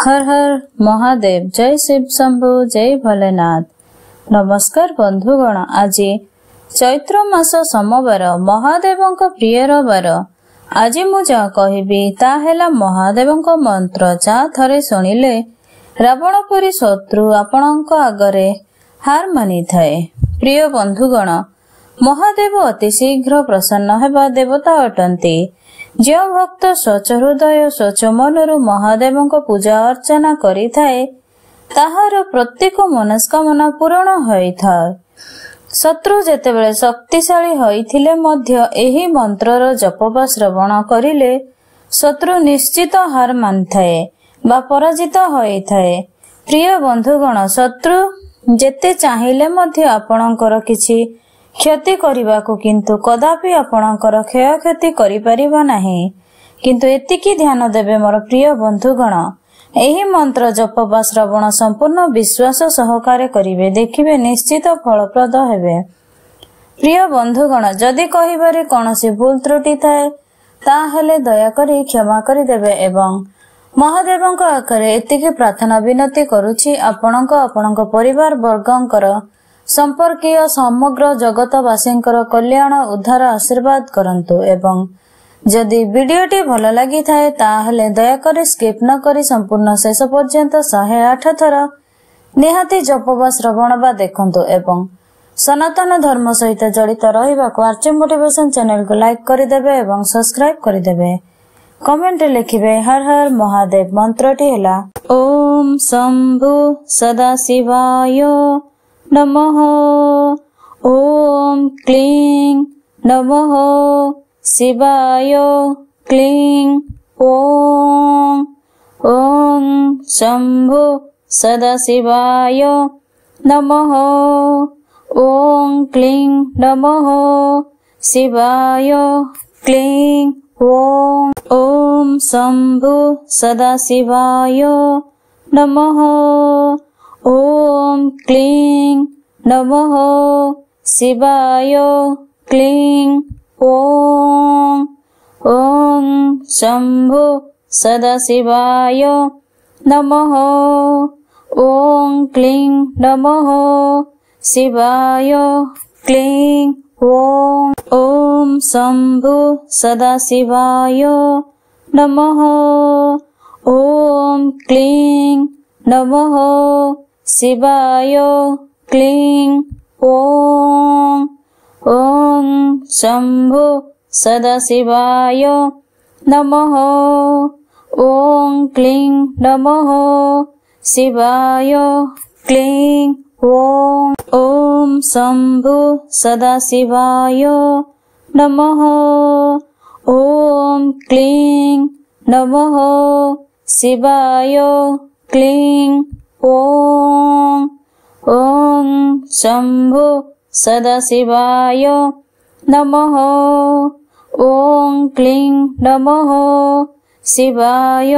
हर हर महादेव। जय शिव शंभु, जय भोलेनाथ। नमस्कार बंधुगण, आज चैत्र मास सोमवार महादेवंक प्रियर बार। आज मु जा कहबी ता हेला महादेवंक मंत्र जा थरे सुनिले रावणपुरी शत्रु आपणक आगरे हार मानि थाए। प्रिय बंधुगण, महादेव अति शीघ्र प्रसन्न हेबा देवता अटंती। जो भक्त स्वच्छ हृदय स्वच्छ मनरु महादेवंक पूजा अर्चना करि थाए ताहार प्रत्येक मनस्कामना पूर्ण होइथाए। शत्रु जेतेबेले शक्तिशाली होइथिले मध्य एही मंत्रर जप वा श्रवण करिले शत्रु निश्चित हार मानिथाए बा पराजित होइथाए। प्रिय बंधुगण, शत्रु जेते चाहिले मध्य आपणकर किछि क्षति करबाकू किंतु कदापि आपणकर क्षय क्षति करि परिबा नाही। किंतु एतिकी ध्यान देबे मोर प्रिय बंधुगण, एही मंत्र जप वा श्रवण संपूर्ण विश्वास सहकारे करिवे, देखिबे निश्चित फलप्रद हेबे। प्रिय बंधुगण, जदि कहिबारे कोनोसी भूल त्रुटि थाए ताहेले दया करी क्षमा करि देबे एवं महादेवंक आखरे एतिकी प्रार्थना विनती करूछि आपणक परिवार वर्गंकर संपर्कीय समग्र जगतवासींकर कल्याण उद्धार आशीर्वाद करंतु। एवं जदि वीडियोटी भल लगी थाए ताहले दया करी स्किप न करी संपूर्ण शेष पर्यंत 108 थर निहाती जप वा श्रवण वा देखंतु। एवं सनातन धर्म सहित जड़ित रहिबाकु आर्ची मोटिवेशन चैनल को लाइक करिदेबे एवं सब्सक्राइब करिदेबे। कमेंट लिखिबे हर हर महादेव। मंत्रटी हैला ओम शंभु सदाशिवाय नमः। ओम क्लीं नमः शिवाय क्लीं ओम। ओम शंभु सदाशिवाय नमः। ओम क्लीं नमः शिवाय क्लीं ओम। ओम शंभु सदाशिवाय नमः। ओम क्लीं नमः शिवाय क्लीं ओम। ओम शंभु सदाशिवाय नमः। ओम क्लीं नमः शिवाय क्लीं ओम। ओम शंभु सदाशिवाय नमः। ओम क्लीं नमः शिवाय क्लीं ओम। ओम शंभु सदाशिवाय नमः। ओम क्लीं नमः शिवाय क्लीं ओम। ओम शंभु सदाशिवाय नमः। ओम क्लीं नमः शिवाय क्लीं ओम। ओम शंभु सदाशिवाय नमः। ओम क्लीं नमः शिवाय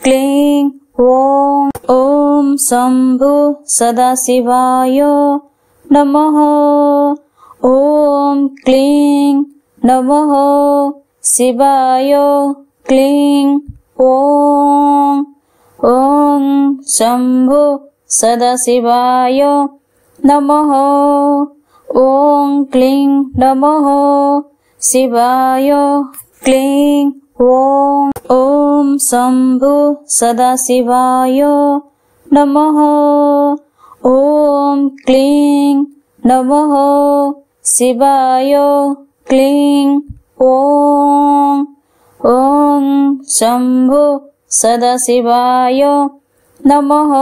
क्लीं ओम। ओम शंभु सदाशिवाय नमः। ओम क्लीं नमः शिवाय क्लीं ओम। ओम शंभु सदाशिवाय नमः। ओम क्लीं नमः शिवाय क्लीं ओम। ओम शंभु सदाशिवाय नमः। ओम क्लीं नमः शिवाय क्लीं ओम। ओम शंभु सदाशिवाय नमः।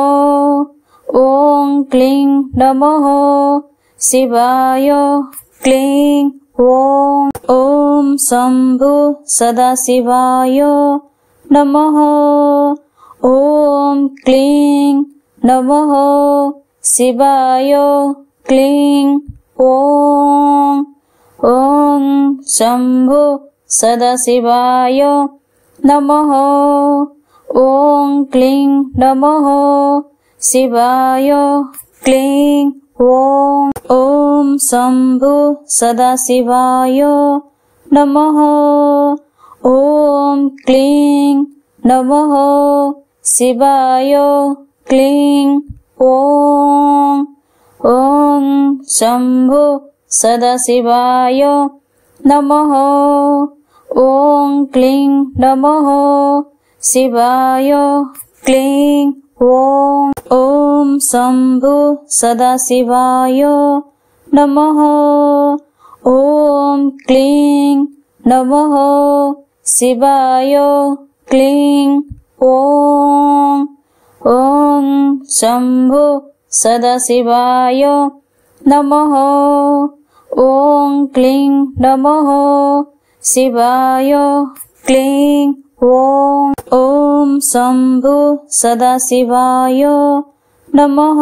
ओम क्लीं नमः शिवाय क्लीं ओम। ओम शंभु सदाशिवाय नमः। ओम क्लीं नमः शिवाय क्लीं ओम। ओम शंभु सदाशिवाय नमः। ओम क्लीं नमः शिवाय क्लीं ओम। ओम शंभु सदाशिवाय नमः। ओम क्लीं नमः शिवाय क्लीं ॐ ॐ शम्भो सदाशिवाय नमः ॐ क्लीं नमः शिवाय क्लीं ॐ शम्भो सदाशिवाय नमः ॐ क्लीं नमः शिवाय क्लीं ॐ शम्भो सदाशिवाय नमः ॐ क्लीं नमः शिवाय क्लीं ॐ शम्भो सदाशिवाय नमः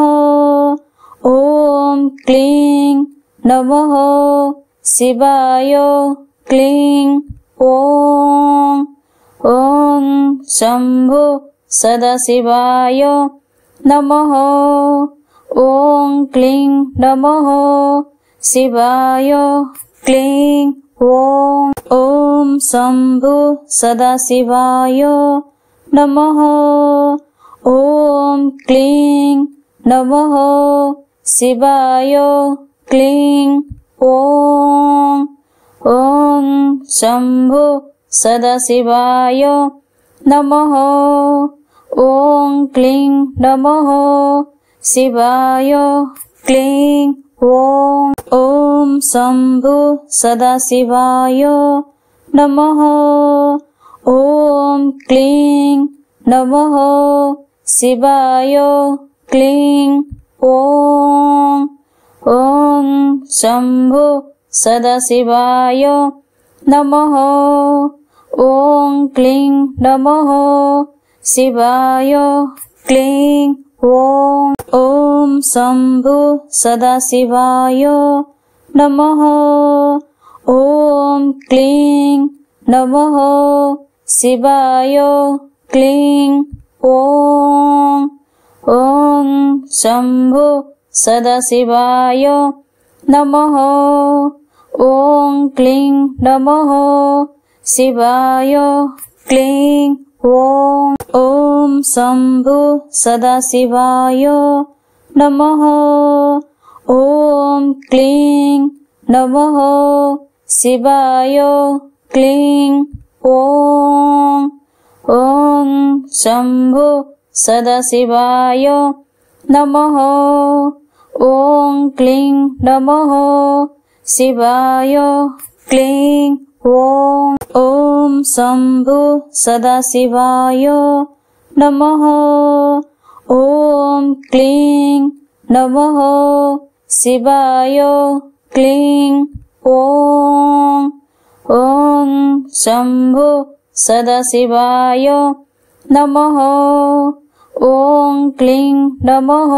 ॐ क्लीं नमः शिवाय क्लीं ॐ शम्भो सदाशिवाय नमः ॐ क्लीं नमः शिवाय क्लीं ॐ शम्भो सदाशिवाय नमः ॐ क्लीं नमः शिवाय क्लीं ॐ शम्भो सदाशिवाय नमः ॐ क्लीं नमः शिवाय क्लीं ॐ शम्भो सदाशिवाय नमः ॐ क्लीं नमः शिवाय क्लीं ॐ शम्भो सदाशिवाय नमः ॐ क्लीं नमः शिवाय क्लीं ॐ शम्भो सदाशिवाय नमः ॐ क्लीं नमः शिवाय क्लीं ॐ शम्भो सदाशिवाय नमः ॐ क्लीं नमः शिवाय क्लीं ॐ शम्भो सदाशिवाय नमः ॐ क्लीं नमः शिवाय क्लीं ॐ शम्भो सदाशिवाय नमः ॐ क्लीं नमः शिवाय क्लीं ॐ शम्भो सदाशिवाय नमः ॐ क्लीं नमः शिवाय क्लीं ॐ शम्भो सदाशिवाय नमः ॐ क्लीं नमः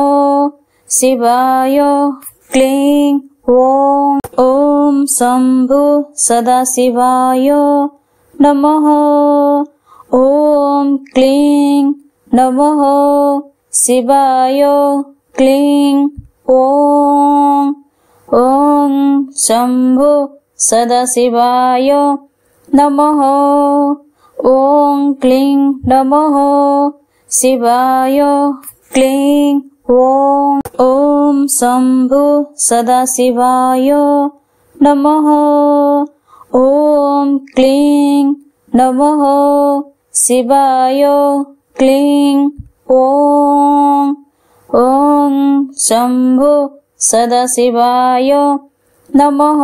शिवाय क्लीं ॐ शम्भो सदाशिवाय नमः ॐ क्लीं नमः शिवाय क्लीं ॐ शम्भो सदाशिवाय नमः ॐ क्लीं नमः शिवाय क्लीं ॐ शम्भो सदाशिवाय नमः ॐ क्लीं नमः शिवाय क्लीं ॐ शम्भो सदाशिवाय नमः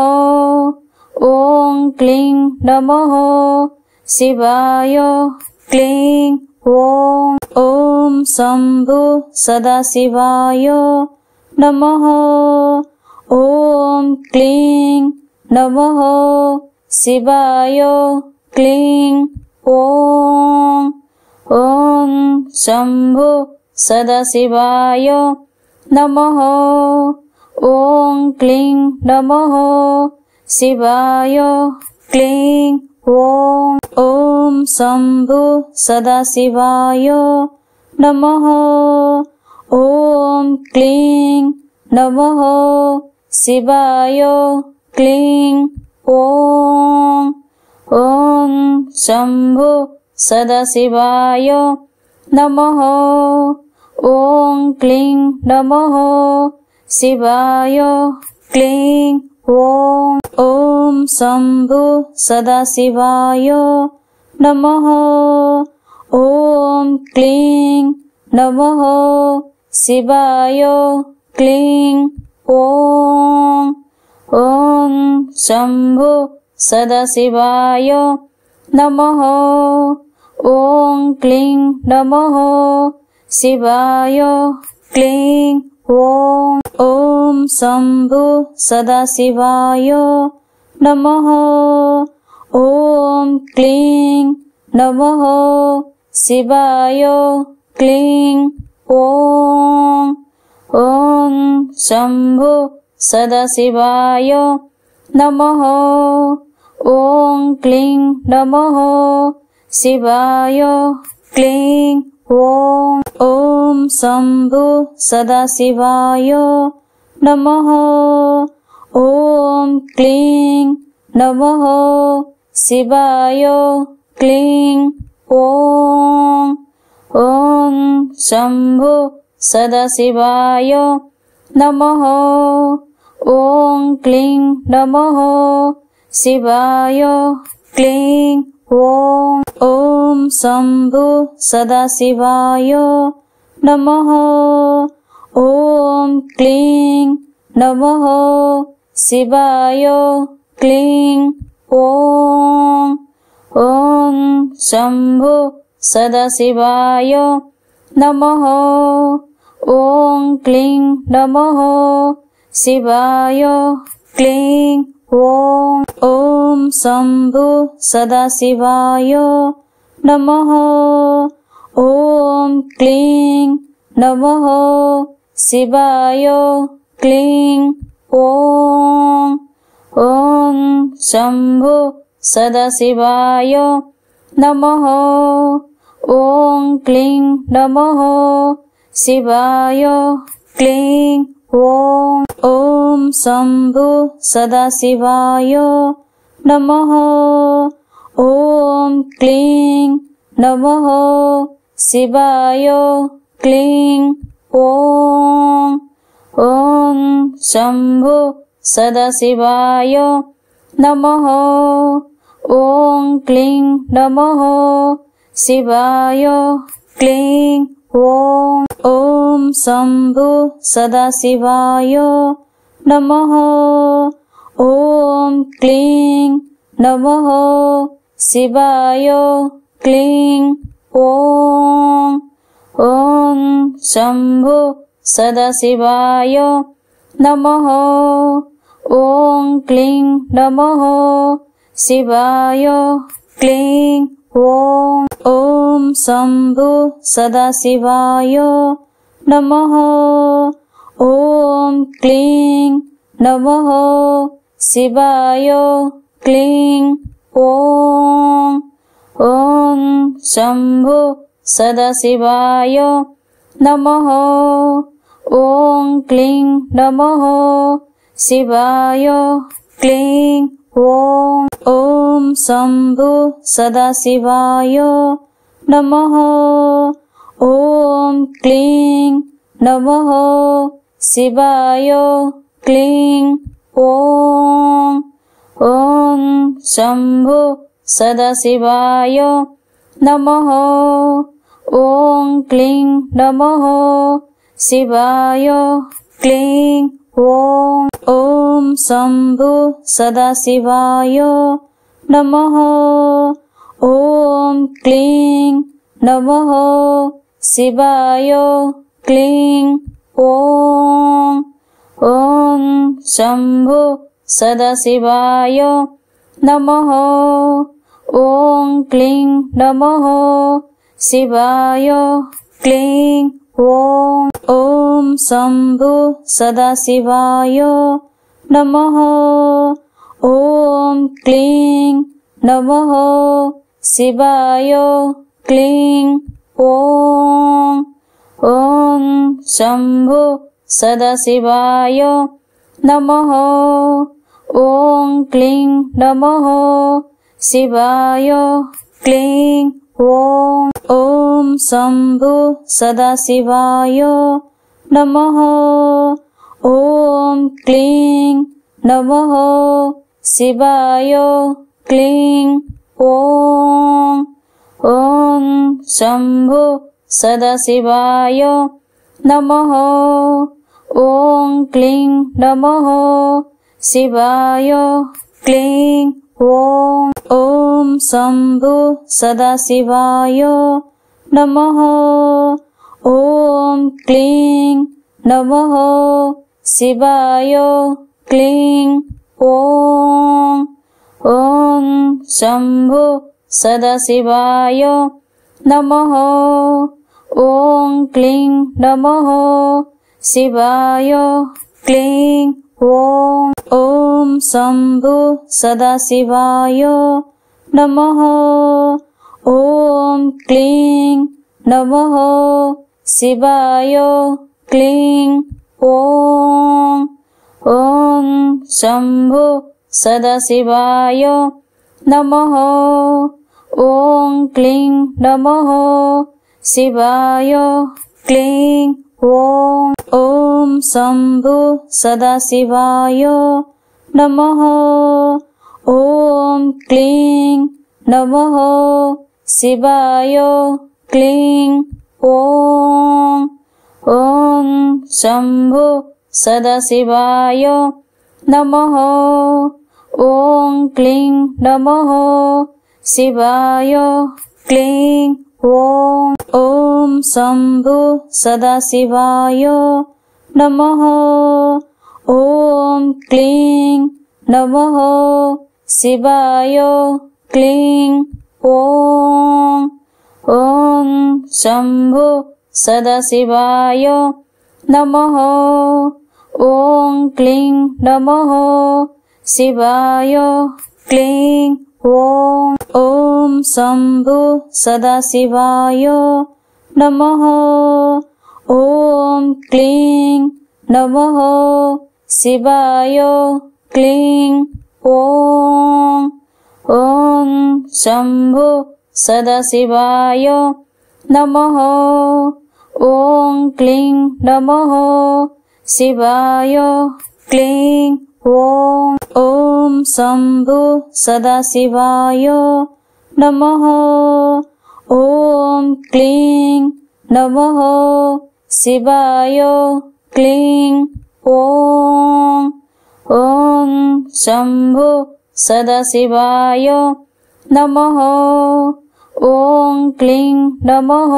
ॐ क्लीं नमः शिवाय क्लीं ॐ शम्भो सदाशिवाय नमः ॐ क्लीं नमः शिवाय क्लीं ॐ शम्भो सदाशिवाय नमः ॐ क्लीं नमः शिवाय क्लीं ॐ शम्भो सदाशिवाय नमः ॐ क्लीं नमः शिवाय क्लीं ॐ शम्भो सदाशिवाय नमः। ॐ क्लीं नमः शिवाय क्लीं ॐ शम्भु सदाशिवाय नमः। ॐ क्लीं नमः शिवाय क्लीं ॐ शम्भु सदाशिवाय नमः। ॐ क्लीं नमः शिवाय क्लीं ॐ शम्भु सदाशिवाय नमः। ॐ क्लीं नमः शिवाय क्लीं ॐ शम्भु सदाशिवाय नमः। ॐ क्लीं नमः शिवाय क्लीं ॐ शम्भु सदाशिवाय नमः। ॐ क्लीं नमः शिवाय क्लीं ॐ शम्भु सदाशिवाय नमः। ॐ क्लीं नमः शिवाय क्लीं ॐ शम्भु सदाशिवाय नमः। ॐ क्लीं नमः शिवाय क्लीं ॐ शम्भु सदाशिवाय नमः। ॐ क्लीं नमः शिवाय क्लीं ॐ शम्भु सदाशिवाय नमः। ॐ क्लीं नमः शिवाय क्लीं ॐ शम्भु सदाशिवाय नमः। ॐ क्लीं नमः शिवाय क्लीं ॐ शम्भु सदाशिवाय नमः। ॐ क्लीं नमः शिवाय क्लीं ॐ शम्भु सदाशिवाय नमः। ॐ क्लीं नमः शिवाय क्लीं ॐ शम्भु सदाशिवाय नमः। ॐ क्लीं नमः शिवाय क्लीं ॐ शम्भु सदाशिवाय नमः। ॐ क्लीं नमः शिवाय क्लीं ॐ शम्भु सदाशिवाय नमः। ॐ क्लीं नमः शिवाय क्लीं ॐ शम्भु सदाशिवाय नमः। ॐ क्लीं नमः शिवाय क्लीं ॐ शम्भु सदाशिवाय नमः। ॐ क्लीं नमः शिवाय क्लीं ॐ शम्भु सदाशिवाय नमः। ॐ क्लीं नमः शिवाय क्लीं ॐ शम्भु सदाशिवाय नमः। ॐ क्लीं नमः शिवाय क्लीं ॐ शम्भु सदाशिवाय नमः। ॐ क्लीं नमः शिवाय क्लीं ॐ शम्भु सदाशिवाय नमः। ॐ क्लीं नमः शिवाय क्लीं ॐ शम्भु सदाशिवाय नमः। ॐ क्लीं नमः शिवाय क्लीं ॐ शम्भु सदाशिवाय नमः। ॐ क्लीं नमः शिवाय क्लीं। ॐ शम्भु सदाशिवाय नमः। ॐ क्लीं नमः शिवाय क्लीं। ॐ शम्भु सदाशिवाय नमः। ॐ क्लीं नमः शिवाय क्लीं। ॐ शम्भु सदाशिवाय नमः। ॐ क्लीं नमः शिवाय क्लीं। ॐ शम्भु सदाशिवाय नमः। ॐ क्लीं नमः शिवाय क्लीं। ॐ शम्भु सदाशिवाय नमः। ॐ क्लीं नमः शिवाय क्लीं। ॐ शम्भु सदाशिवाय नमः। ॐ क्लीं नमः शिवाय क्लीं। ॐ शम्भु सदाशिवाय नमः। ॐ क्लीं नमः शिवाय क्लीं। ॐ शम्भु सदाशिवाय नमः। ॐ क्लीं नमः शिवाय क्लीं। ॐ शम्भु सदाशिवाय नमः। ॐ क्लीं नमः शिवाय क्लीं। ॐ शम्भु सदाशिवाय नमः। ॐ क्लीं नमः शिवाय क्लीं। ॐ शम्भु सदाशिवाय नमः। ॐ क्लीं नमः शिवाय क्लीं। ॐ शम्भु सदाशिवाय नमः। ॐ क्लीं नमः शिवाय क्लीं। ॐ शम्भु सदाशिवाय नमः। ॐ क्लीं नमः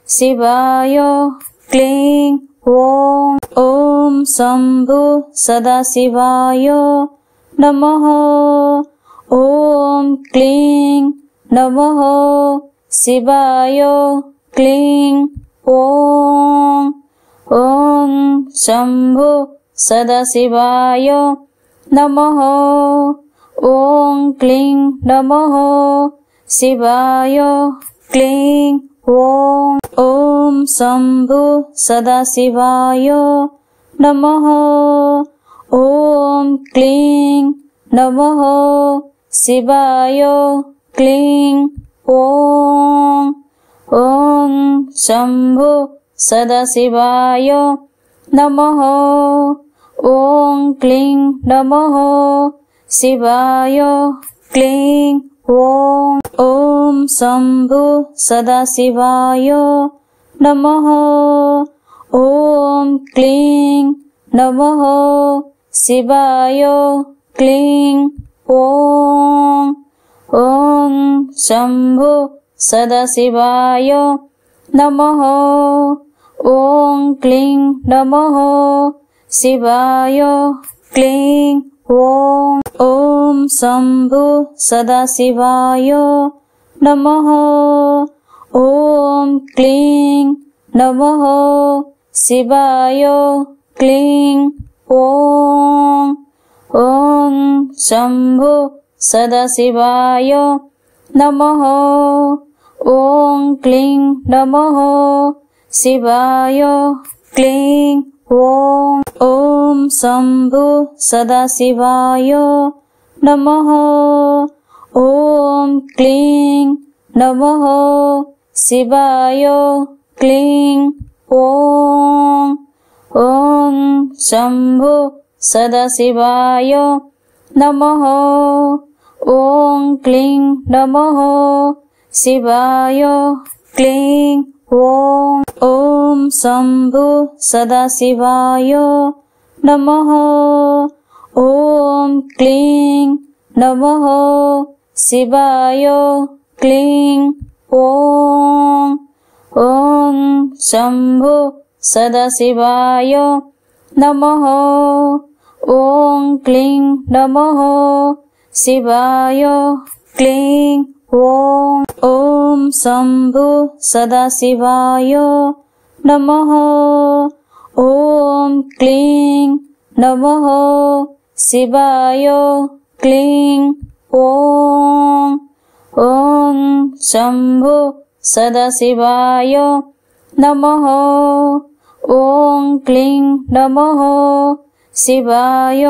शिवाय क्लीं। ॐ शम्भु सदाशिवाय नमः। ॐ क्लीं नमः शिवाय क्लीं। ॐ शम्भु सदाशिवाय नमः। ॐ क्लीं नमः शिवाय क्लीं। ॐ शम्भु सदाशिवाय नमः। ॐ क्लीं नमः शिवाय क्लीं। ॐ शम्भु सदाशिवाय नमः। ॐ क्लीं नमः शिवाय क्लीं। ॐ शम्भु सदाशिवाय नमः। ॐ क्लीं नमः शिवाय क्लीं। ॐ शम्भु सदाशिवाय नमः। ॐ क्लीं नमः शिवाय क्लीं। ॐ शम्भु सदाशिवाय नमः। ॐ क्लीं नमः शिवाय क्लीं। ॐ शम्भु सदाशिवाय नमः। ॐ क्लीं नमः शिवाय क्लीं। ॐ शम्भु सदाशिवाय नमः। ॐ क्लीं नमः शिवाय क्लीं ॐ ॐ शम्भो सदाशिवाय नमः ॐ क्लीं नमः शिवाय क्लीं ॐ शम्भो सदाशिवाय नमः ॐ क्लीं नमः शिवाय क्लीं ॐ शम्भो सदाशिवाय नमः ॐ क्लीं नमः शिवाय क्लीं ॐ शम्भो सदाशिवाय नमः ॐ क्लीं नमः शिवाय क्लीं ॐ शम्भो सदाशिवाय नमः ॐ क्लीं नमः शिवाय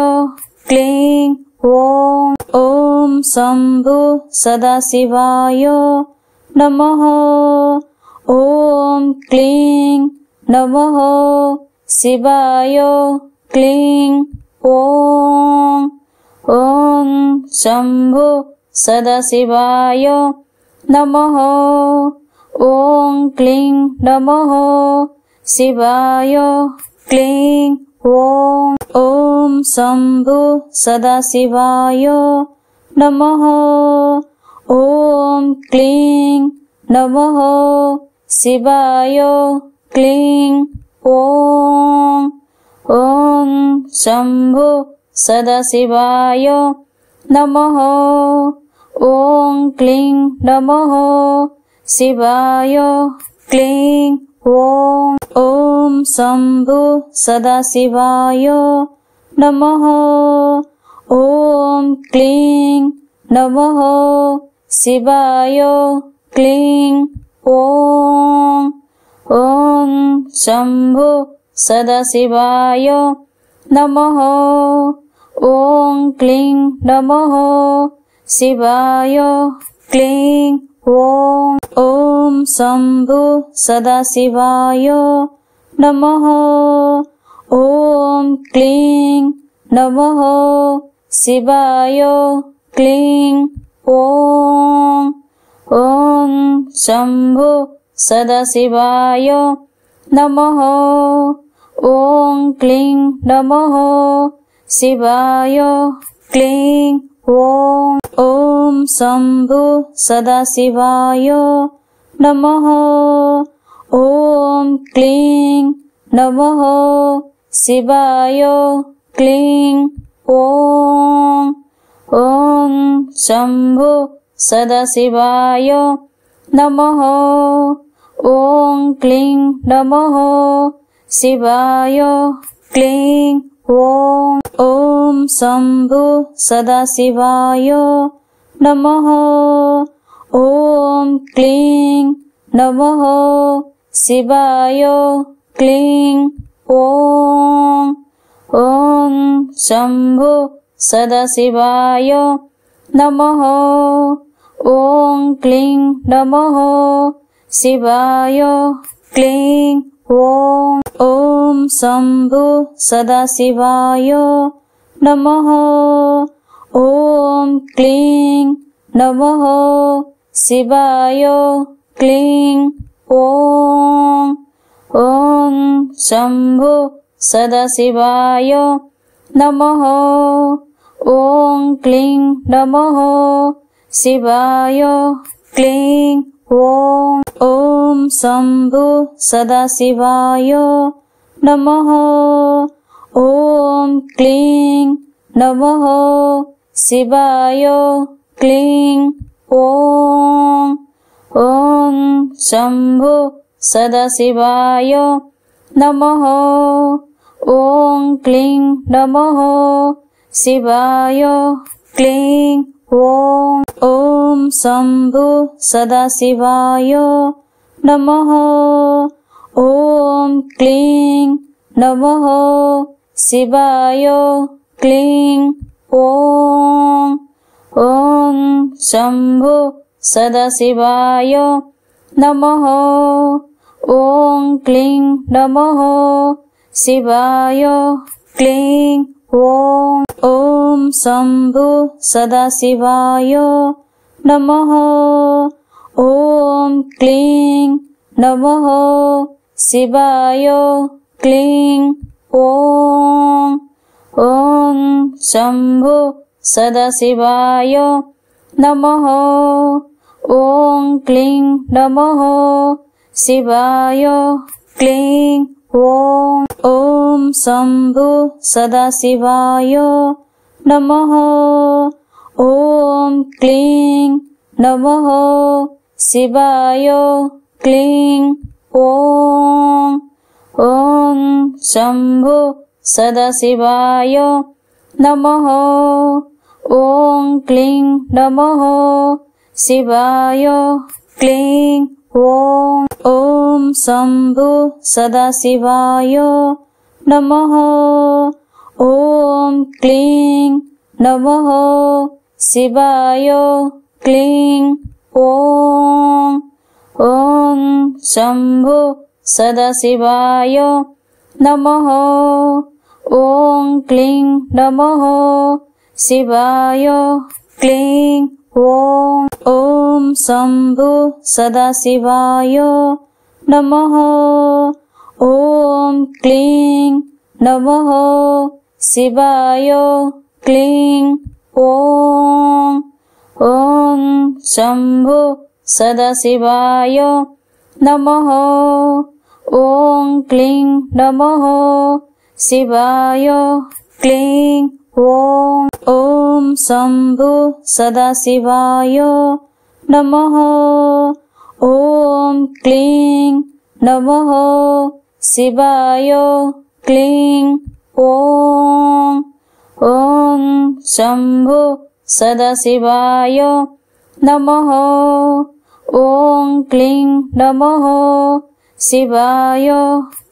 क्लीं ॐ शम्भो सदाशिवाय नमः ॐ क्लीं नमः शिवाय क्लीं ॐ शम्भो सदाशिवाय नमः ॐ क्लीं नमः शिवाय क्लीं ॐ शम्भो सदाशिवाय नमः ॐ क्लीं नमः शिवाय क्लीं ॐ शम्भो सदाशिवाय नमः ॐ क्लीं नमः शिवाय क्लीं ॐ शम्भो सदाशिवाय नमः ॐ क्लीं नमः शिवाय क्लीं ॐ शम्भो सदाशिवाय नमः ॐ क्लीं नमः शिवाय क्लीं ॐ शम्भो सदाशिवाय नमः ॐ क्लीं नमः शिवाय क्लीं ॐ शम्भो सदाशिवाय नमः ॐ क्लीं नमः शिवाय क्लीं ॐ शम्भो सदाशिवाय नमः ॐ क्लीं नमः शिवाय क्लीं ॐ शम्भो सदाशिवाय नमः ॐ क्लीं नमः शिवाय क्लीं ॐ शम्भो सदाशिवाय नमः ॐ क्लीं नमः शिवाय क्लीं ॐ शम्भो सदाशिवाय नमः ॐ क्लीं नमः शिवाय क्लीं ॐ शम्भो सदाशिवाय नमः ॐ क्लीं नमः शिवाय क्लीं ॐ शम्भो सदाशिवाय नमः ॐ क्लीं नमः शिवाय क्लीं ॐ शम्भो सदाशिवाय नमः ॐ क्लीं नमः शिवाय क्लीं ॐ शम्भो सदाशिवाय नमः ॐ क्लीं नमः शिवाय क्लीं ॐ शम्भो सदाशिवाय नमः ॐ क्लीं नमः शिवाय क्लीं ॐ शम्भो सदाशिवाय नमः। ॐ क्लीं नमः शिवाय क्लीं ॐ। ॐ शम्भु सदाशिवाय नमः। ॐ क्लीं नमः शिवाय क्लीं ॐ। ॐ शम्भु सदाशिवाय नमः। ॐ क्लीं नमः शिवाय क्लीं ॐ। ॐ शम्भु सदाशिवाय नमः। ॐ क्लीं नमः शिवाय क्लीं ॐ। ॐ शम्भु सदाशिवाय नमः। ॐ क्लीं नमः शिवाय क्लीं ॐ। ॐ शम्भु सदाशिवाय नमः। ॐ क्लीं नमः शिवाय क्लीं ॐ। ॐ शम्भु सदाशिवाय नमः। ॐ क्लीं नमः शिवाय क्लीं ॐ। ॐ शम्भु सदाशिवाय नमः। ॐ क्लीं नमः शिवाय क्लीं ॐ। ॐ शम्भु सदाशिवाय नमः। ॐ क्लीं नमः शिवाय क्लीं ॐ। ॐ शम्भु सदाशिवाय नमः। ॐ क्लीं नमः शिवाय क्लीं ॐ। ॐ शम्भु सदाशिवाय नमः। ॐ क्लीं नमः शिवाय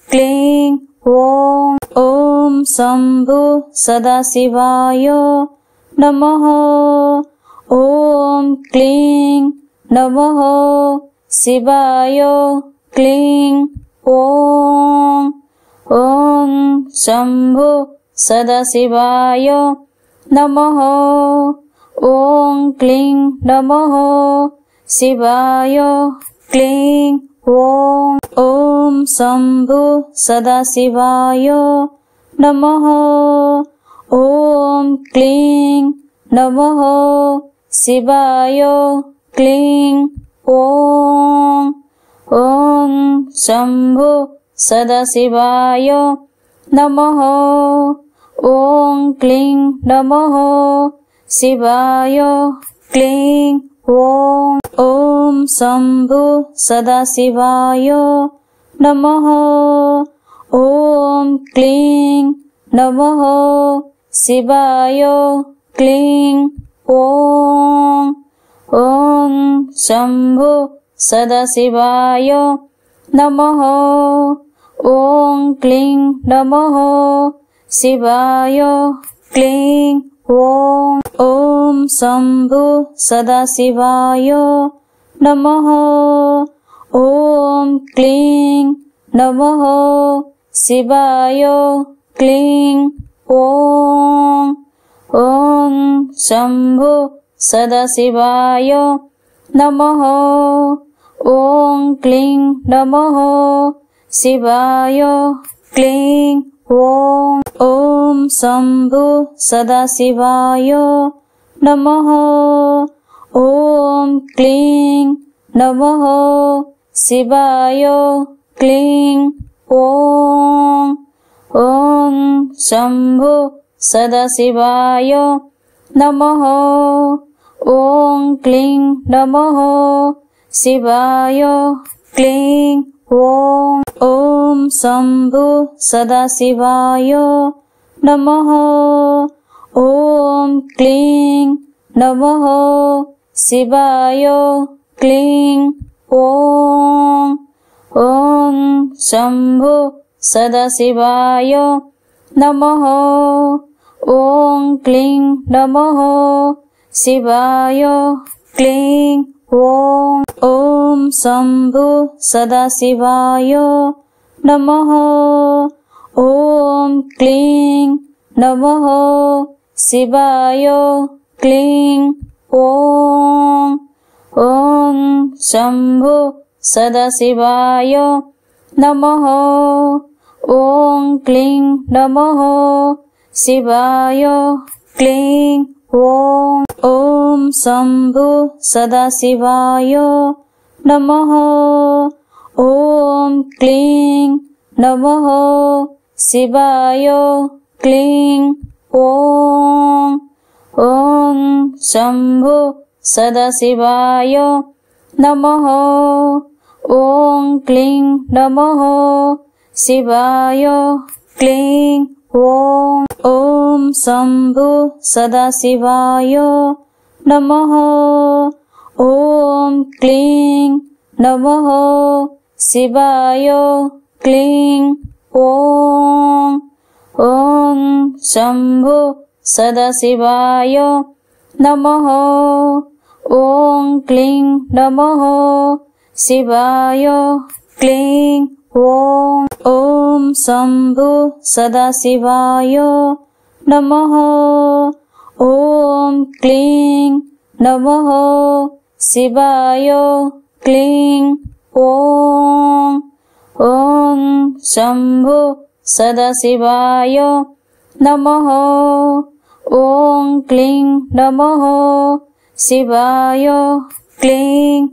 क्लीं ॐ। ॐ शम्भु सदाशिवाय नमः। ॐ क्लीं नमः शिवाय क्लीं ॐ। ॐ शम्भु सदाशिवाय नमः। ॐ क्लीं नमः शिवाय क्लीं ॐ। ॐ शम्भु सदाशिवाय नमः। ॐ क्लीं नमः शिवाय क्लीं ॐ। ॐ शम्भु सदाशिवाय नमः। ॐ क्लीं नमः शिवाय क्लीं ॐ। ॐ शम्भु सदाशिवाय नमः। ॐ क्लीं नमः शिवाय क्लीं ॐ। ॐ शम्भु सदाशिवाय नमः। ॐ क्लीं नमः शिवाय क्लीं ॐ। ॐ शम्भु सदाशिवाय नमः। ॐ क्लीं नमः शिवाय क्लीं ॐ। ॐ शम्भु सदाशिवाय नमः। ॐ क्लीं नमः शिवाय क्लीं ॐ। ॐ शम्भु सदाशिवाय नमः। ॐ क्लीं नमः शिवाय क्लीं ॐ। ॐ शम्भु सदाशिवाय नमः। ॐ क्लीं नमः शिवाय क्लीं ॐ। ॐ शम्भु सदाशिवाय नमः। ॐ क्लीं नमः शिवाय क्लीं ॐ। ॐ शम्भु सदाशिवाय नमः। ॐ क्लीं नमः शिवाय क्लीं ॐ। ॐ शम्भु सदाशिवाय नमः। ॐ क्लीं नमः शिवाय क्लीं। ॐ शम्भु सदाशिवाय नमः। ॐ क्लीं नमः शिवाय क्लीं। ॐ शम्भु सदाशिवाय नमः। ॐ क्लीं नमः शिवाय क्लीं। ॐ शम्भु सदाशिवाय नमः। ॐ क्लीं नमः शिवाय क्लीं। ॐ शम्भु सदाशिवाय नमः। ॐ क्लीं नमः शिवाय क्लीं। ॐ शम्भु सदाशिवाय नमः। ॐ क्लीं नमः शिवाय क्लीं। ॐ शम्भु सदाशिवाय नमः। ॐ क्लीं नमः शिवाय क्लीं। ॐ शम्भु सदाशिवाय नमः। ॐ क्लीं नमः शिवाय क्लीं।